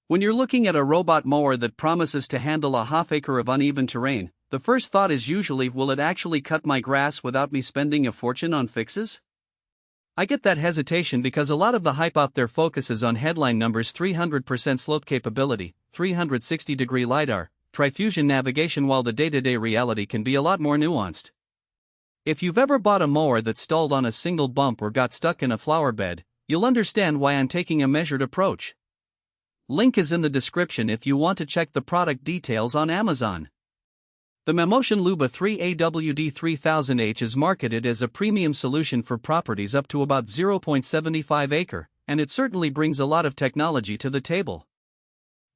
When you're looking at a robot mower that promises to handle a half-acre of uneven terrain, the first thought is usually, will it actually cut my grass without me spending a fortune on fixes? I get that hesitation because a lot of the hype out there focuses on headline numbers: 300% slope capability, 360-degree LiDAR, tri-fusion navigation, while the day-to-day reality can be a lot more nuanced. If you've ever bought a mower that stalled on a single bump or got stuck in a flower bed, you'll understand why I'm taking a measured approach. Link is in the description if you want to check the product details on Amazon. The Mammotion LUBA 3 AWD 3000H is marketed as a premium solution for properties up to about 0.75 acre, and it certainly brings a lot of technology to the table.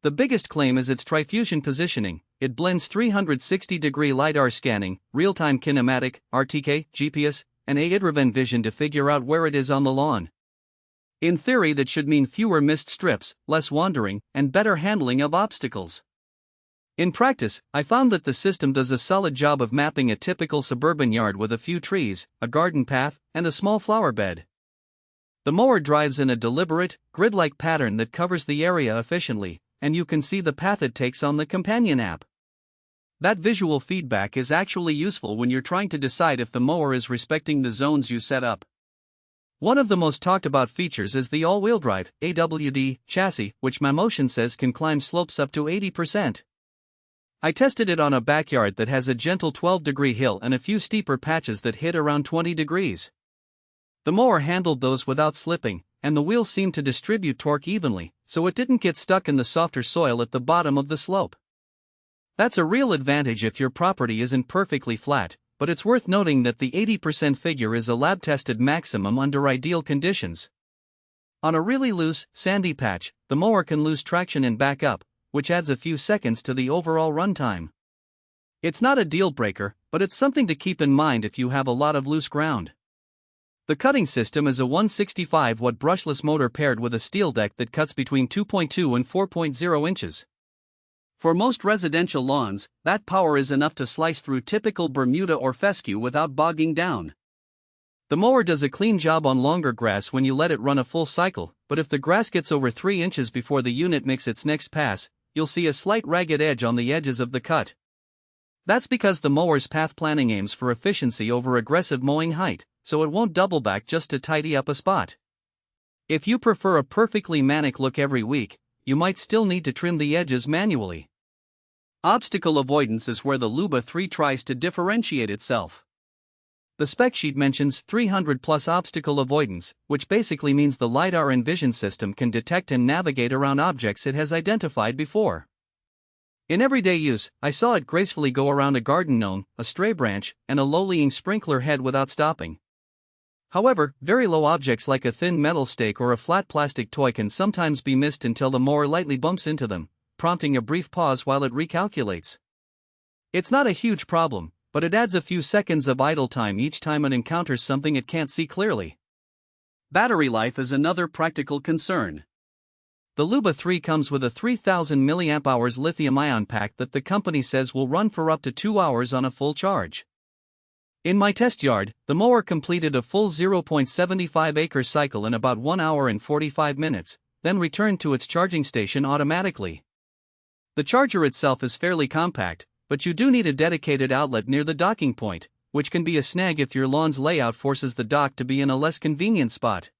The biggest claim is its tri-fusion positioning. It blends 360-degree LiDAR scanning, real-time kinematic, RTK, GPS, and AWD vision to figure out where it is on the lawn. In theory, that should mean fewer missed strips, less wandering, and better handling of obstacles. In practice, I found that the system does a solid job of mapping a typical suburban yard with a few trees, a garden path, and a small flower bed. The mower drives in a deliberate, grid-like pattern that covers the area efficiently, and you can see the path it takes on the companion app. That visual feedback is actually useful when you're trying to decide if the mower is respecting the zones you set up. One of the most talked about features is the all-wheel drive AWD chassis, which Mammotion says can climb slopes up to 80%. I tested it on a backyard that has a gentle 12-degree hill and a few steeper patches that hit around 20 degrees. The mower handled those without slipping, and the wheels seemed to distribute torque evenly, so it didn't get stuck in the softer soil at the bottom of the slope. That's a real advantage if your property isn't perfectly flat, but it's worth noting that the 80% figure is a lab-tested maximum under ideal conditions. On a really loose, sandy patch, the mower can lose traction and back up, which adds a few seconds to the overall runtime. It's not a deal-breaker, but it's something to keep in mind if you have a lot of loose ground. The cutting system is a 165-watt brushless motor paired with a steel deck that cuts between 2.2 and 4.0 inches. For most residential lawns, that power is enough to slice through typical Bermuda or fescue without bogging down. The mower does a clean job on longer grass when you let it run a full cycle, but if the grass gets over 3 inches before the unit makes its next pass, you'll see a slight ragged edge on the edges of the cut. That's because the mower's path planning aims for efficiency over aggressive mowing height, so it won't double back just to tidy up a spot. If you prefer a perfectly manic look every week, you might still need to trim the edges manually. Obstacle avoidance is where the LUBA 3 tries to differentiate itself. The spec sheet mentions 300+ obstacle avoidance, which basically means the LiDAR and vision system can detect and navigate around objects it has identified before. In everyday use, I saw it gracefully go around a garden gnome, a stray branch, and a low-lying sprinkler head without stopping. However, very low objects like a thin metal stake or a flat plastic toy can sometimes be missed until the mower lightly bumps into them, prompting a brief pause while it recalculates. It's not a huge problem, but it adds a few seconds of idle time each time it encounters something it can't see clearly. Battery life is another practical concern. The LUBA 3 comes with a 3000 mAh lithium-ion pack that the company says will run for up to 2 hours on a full charge. In my test yard, the mower completed a full 0.75 acre cycle in about 1 hour and 45 minutes, then returned to its charging station automatically. The charger itself is fairly compact, but you do need a dedicated outlet near the docking point, which can be a snag if your lawn's layout forces the dock to be in a less convenient spot.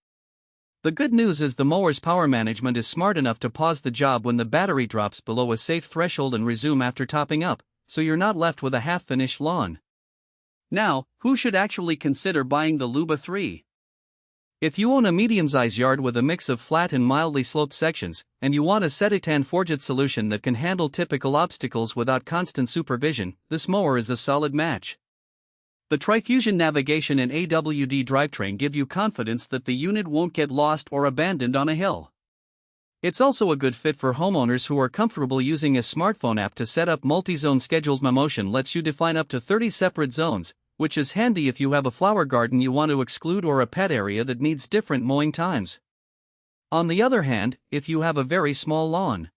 The good news is the mower's power management is smart enough to pause the job when the battery drops below a safe threshold and resume after topping up, so you're not left with a half-finished lawn. Now, who should actually consider buying the LUBA 3? If you own a medium-sized yard with a mix of flat and mildly sloped sections, and you want a set-it-and-forget solution that can handle typical obstacles without constant supervision, this mower is a solid match. The tri-fusion navigation and AWD drivetrain give you confidence that the unit won't get lost or abandoned on a hill. It's also a good fit for homeowners who are comfortable using a smartphone app to set up multi-zone schedules. Mammotion lets you define up to 30 separate zones, which is handy if you have a flower garden you want to exclude or a pet area that needs different mowing times. On the other hand, if you have a very small lawn,